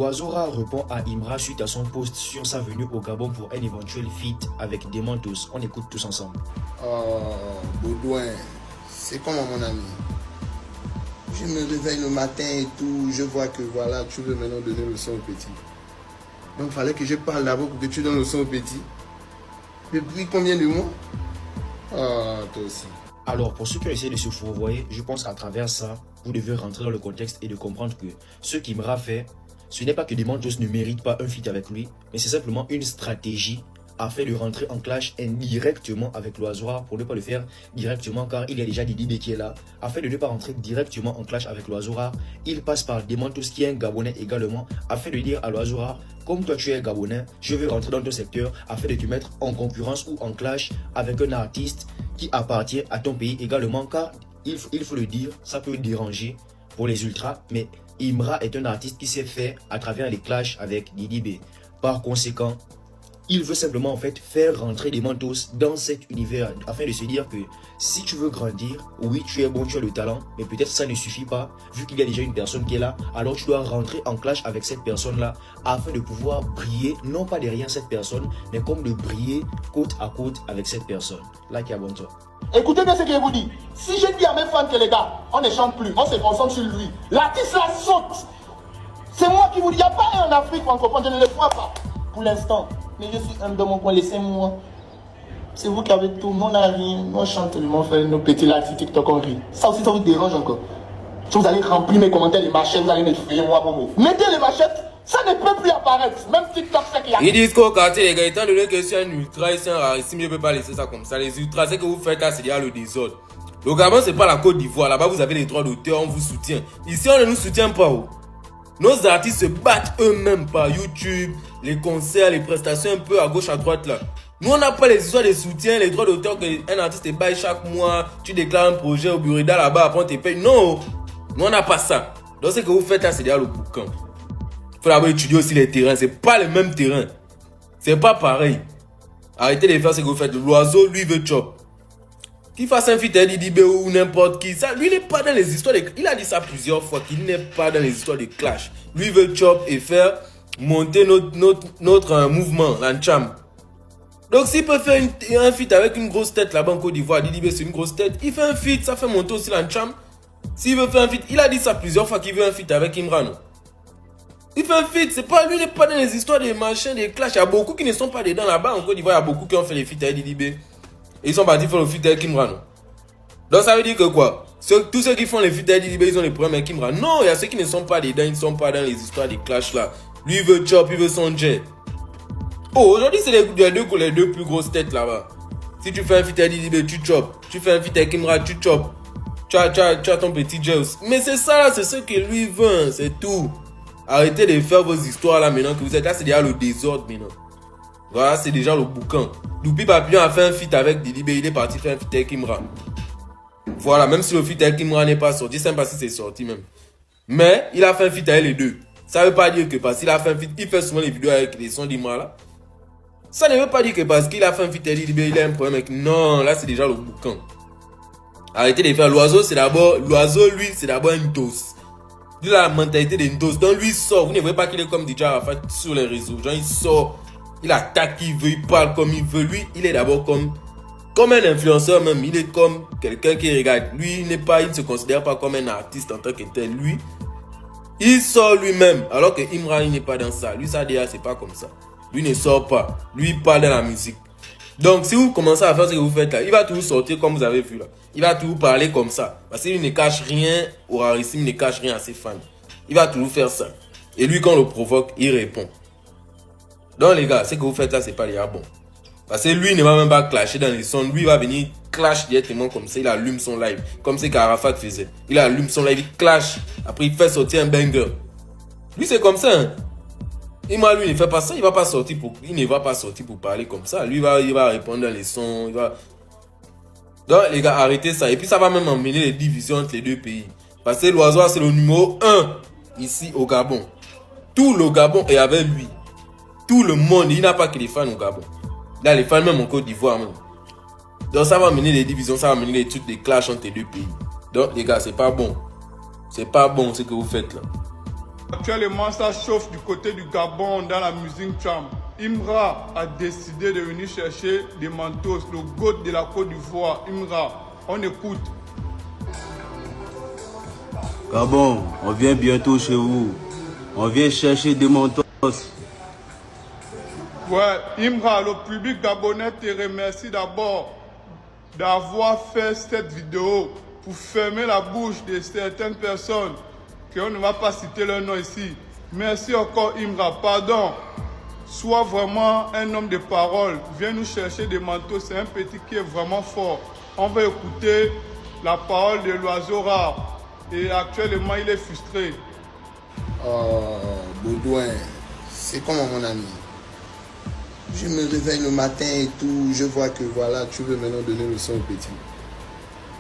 L'Oiseau Rare répond à Imra suite à son post sur sa venue au Gabon pour un éventuel feat avec Demantos. On écoute tous ensemble. Baudouin, c'est comment mon ami? Je me réveille le matin et tout, je vois que voilà, tu veux maintenant donner le son au petit. Donc il fallait que je parle d'abord pour que tu donnes le son au petit. Depuis combien de mois? Toi aussi. Alors, pour ceux qui ont essayé de se fourvoyer, je pense qu'à travers ça, vous devez rentrer dans le contexte et de comprendre que ce qu'Imra fait, ce n'est pas que Demantos ne mérite pas un feat avec lui, mais c'est simplement une stratégie afin de rentrer en clash indirectement avec l'Oiseau Rare, pour ne pas le faire directement car il y a déjà Didi B qui est là. Afin de ne pas rentrer directement en clash avec l'Oiseau Rare, il passe par Demantos qui est un Gabonais également, afin de dire à l'Oiseau Rare, comme toi tu es Gabonais, je veux rentrer dans ton secteur afin de te mettre en concurrence ou en clash avec un artiste qui appartient à ton pays également, car il faut le dire, ça peut déranger pour les ultras, mais Imra est un artiste qui s'est fait à travers les clashs avec Didi B. Par conséquent, il veut simplement en fait faire rentrer Demantos dans cet univers afin de se dire que si tu veux grandir, oui tu es bon, tu as le talent, mais peut-être ça ne suffit pas vu qu'il y a déjà une personne qui est là, alors tu dois rentrer en clash avec cette personne là afin de pouvoir briller, non pas derrière cette personne, mais comme de briller côte à côte avec cette personne. Là qui abonne toi. Écoutez bien ce que je vous dis. Si je dis à mes fans que les gars, on ne chante plus, on se concentre sur lui. L'artiste là saute. C'est moi qui vous dis, il n'y a pas un en Afrique francophone, je ne le vois pas pour l'instant. Mais je suis un de mon coin, laissez-moi. C'est vous qui avez tout, on n'a rien. On chante, on fait nos petits lives TikTok, on rit. Ça aussi, ça vous dérange encore. Si vous allez remplir mes commentaires, les machettes, vous allez m'effrayer moi pour vous. Mettez les machettes, ça ne peut plus apparaître. Même TikTok, c'est qu'il y a. Ils disent qu'au quartier, les gars, étant donné que c'est un ultra et c'est un rarissime, je ne peux pas laisser ça comme ça. Les ultras, c'est que vous faites là, c'est déjà le désordre. Le Gabon, c'est pas la Côte d'Ivoire. Là-bas, vous avez les droits d'auteur, on vous soutient. Ici, on ne nous soutient pas. Oh. Nos artistes se battent eux-mêmes par YouTube, les concerts, les prestations un peu à gauche, à droite là. Nous, on n'a pas les histoires de soutien, les droits d'auteur qu'un artiste te baille chaque mois. Tu déclares un projet au Burida là-bas, après on te paye. Non, nous, on n'a pas ça. Donc, ce que vous faites là, c'est déjà le boucan. Il faut d'abord étudier aussi les terrains. C'est pas les mêmes terrains. C'est pas pareil. Arrêtez de faire ce que vous faites. L'oiseau, lui, veut chop. Qu'il fasse un feat Didi B ou n'importe qui, ça, lui n'est pas dans les histoires de... Il a dit ça plusieurs fois, qu'il n'est pas dans les histoires de clash. Lui veut chop et faire monter notre mouvement, l'Ancham. Donc s'il peut faire un feat avec une grosse tête là-bas en Côte d'Ivoire, Didi B c'est une grosse tête, il fait un feat, ça fait monter aussi l'Ancham. S'il veut faire un feat, il a dit ça plusieurs fois qu'il veut un feat avec Imran. Il fait un feat, c'est pas, lui n'est pas dans les histoires des machins, des clashs. Il y a beaucoup qui ne sont pas dedans là-bas en Côte d'Ivoire, il y a beaucoup qui ont fait les feats avec Didi B. Et ils sont partis faire le feat avec Imran. Donc ça veut dire que quoi? Tous ceux qui font les feats avec Didi B, ils ont les problèmes avec Imran. Non, il y a ceux qui ne sont pas dedans, ils ne sont pas dans les histoires des clashs là. Lui il veut chop, il veut son jet. Oh, aujourd'hui c'est les deux plus grosses têtes là-bas. Si tu fais un feat avec Didi B, tu chop. Tu fais un feat avec Imran, tu chop. Tu as ton petit jet aussi. Mais c'est ça là, c'est ce que lui veut, c'est tout. Arrêtez de faire vos histoires là maintenant que vous êtes là, c'est déjà le désordre maintenant. Voilà, c'est déjà le boucan. Loupi Papillon a fait un feat avec Didi B, il est parti faire un feat avec Imran. Voilà, même si le feat avec Imran n'est pas sorti, c'est pas si c'est sorti même. Mais il a fait un feat avec les deux. Ça ne veut pas dire que parce qu'il a fait un feat, il fait souvent les vidéos avec les sons d'Imran là. Ça ne veut pas dire que parce qu'il a fait un feat avec Didi B, il a un problème avec... Non, là c'est déjà le boucan. Arrêtez de faire l'oiseau, c'est d'abord... L'oiseau, lui, c'est d'abord une dose. Il a la mentalité d'une dose. Donc lui, il sort. Vous ne voyez pas qu'il est comme DJ Arafat sur les réseaux. Genre, il sort. Il attaque qui veut, il parle comme il veut. Lui, il est d'abord comme un influenceur même. Il est comme quelqu'un qui regarde. Lui, il ne se considère pas comme un artiste en tant que tel. Lui, il sort lui-même. Alors que Imran, il n'est pas dans ça. Lui, ça déjà, c'est pas comme ça. Lui ne sort pas. Lui, il parle dans la musique. Donc, si vous commencez à faire ce que vous faites là, il va toujours sortir comme vous avez vu là. Il va toujours parler comme ça. Parce qu'il ne cache rien au rarissime, il ne cache rien à ses fans. Il va toujours faire ça. Et lui, quand on le provoque, il répond. Donc les gars, ce que vous faites là, c'est pas déjà bon. Parce que lui, il ne va même pas clasher dans les sons. Lui, il va venir clash directement comme ça. Il allume son live. Comme c'est qu'Arafat faisait. Il allume son live, il clash. Après, il fait sortir un banger. Lui, c'est comme ça. Hein. Et moi, lui, il ne fait pas ça. Il ne va pas sortir pour parler comme ça. Lui, il va répondre dans les sons. Donc les gars, arrêtez ça. Et puis, ça va même emmener les divisions entre les deux pays. Parce que l'oiseau, c'est le numéro 1 ici au Gabon. Tout le Gabon est avec lui. Tout le monde, il n'a pas que les fans au Gabon. Là, les fans même en Côte d'Ivoire même. Donc ça va amener les divisions, ça va amener les trucs, des clashs entre les deux pays. Donc les gars, c'est pas bon. C'est pas bon ce que vous faites là. Actuellement, ça chauffe du côté du Gabon dans la musique tram. Imra a décidé de venir chercher des Mentos, le GOAT de la Côte d'Ivoire. Imra, on écoute. Gabon, on vient bientôt chez vous. On vient chercher des Mentos. Ouais, Imra, le public gabonais te remercie d'abord d'avoir fait cette vidéo pour fermer la bouche de certaines personnes qu'on ne va pas citer leur nom ici. Merci encore Imra, pardon. Sois vraiment un homme de parole. Viens nous chercher des Mentos, c'est un petit qui est vraiment fort. On va écouter la parole de l'oiseau rare. Et actuellement, il est frustré. Oh, Baudouin, c'est comment mon ami? Je me réveille le matin et tout, je vois que voilà, tu veux maintenant donner le son au petit.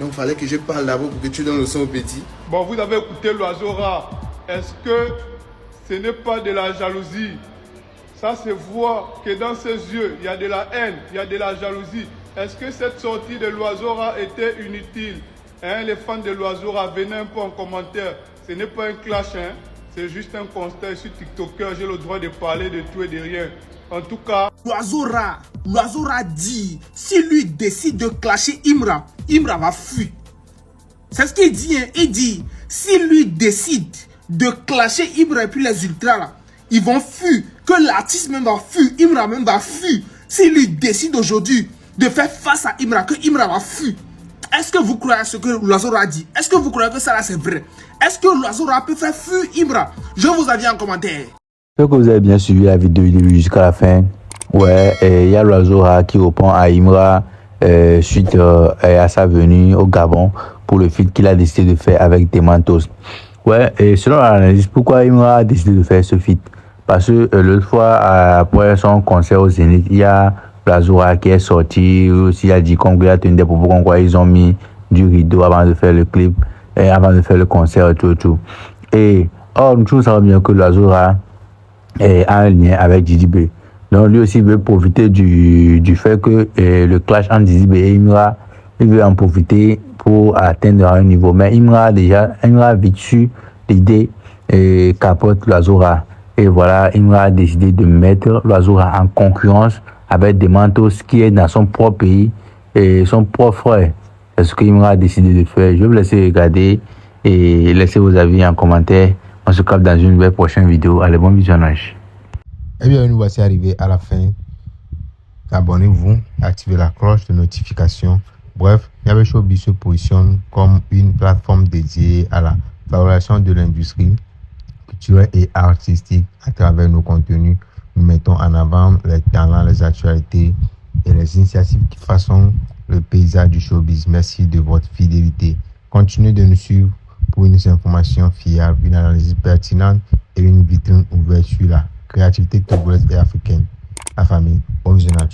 Donc il fallait que je parle d'abord pour que tu donnes le son au petit. Bon, vous avez écouté l'oiseau rare. Est-ce que ce n'est pas de la jalousie? Ça se voit que dans ses yeux, il y a de la haine, il y a de la jalousie. Est-ce que cette sortie de l'oiseau rare était inutile? Hein, les fans de l'oiseau rare, venez un peu en commentaire. Ce n'est pas un clash, hein? C'est juste un constat. Je suis TikToker, j'ai le droit de parler de tout et de rien. En tout cas, L'oiseau rare dit, si lui décide de clasher Imra, Imra va fuir. C'est ce qu'il dit, hein. Il dit, si lui décide de clasher Imra et puis les ultras là, ils vont fuir. Que l'artiste même va fuir, Imra même va fuir. Si lui décide aujourd'hui de faire face à Imra, que Imra va fuir. Est-ce que vous croyez à ce que l'oiseau rare dit? Est-ce que vous croyez que ça là c'est vrai? Est-ce que l'oiseau rare peut faire fuir Imra? Je vous avais en commentaire. J'espère que vous avez bien suivi la vidéo du début jusqu'à la fin. Ouais, il y a l'oiseau rare qui répond à Imra suite à sa venue au Gabon pour le feat qu'il a décidé de faire avec des Mentos. Ouais, et selon l'analyse, pourquoi Imra a décidé de faire ce feat? Parce que l'autre fois, après son concert au Zénith, il y a l'oiseau rare qui est sorti, aussi il a dit qu'on a tenu des propos comme quoi ils ont mis du rideau avant de faire le clip, et avant de faire le concert et tout. Et or, nous savons bien que l'oiseau rare a un lien avec Didi B. Donc lui aussi veut profiter du fait que le clash entre Didi B et Imra, il veut en profiter pour atteindre un niveau. Mais Imra a vite su l'idée et capote l'oiseau rare. Et voilà, Imra a décidé de mettre l'oiseau rare en concurrence avec des Mentos qui est dans son propre pays et son propre frère. C'est ce que Imra a décidé de faire. Je vais vous laisser regarder et laisser vos avis en commentaire. On se capte dans une nouvelle prochaine vidéo. Allez, bon visionnage. Eh bien, nous voici arrivés à la fin. Abonnez-vous, activez la cloche de notification. Bref, Yabé Showbiz se positionne comme une plateforme dédiée à la valorisation de l'industrie culturelle et artistique. À travers nos contenus, nous mettons en avant les talents, les actualités et les initiatives qui façonnent le paysage du showbiz. Merci de votre fidélité. Continuez de nous suivre pour une information fiable, une analyse pertinente et une vitrine ouverte sur la créativité togolaise et africaine. La famille, bon visionnage.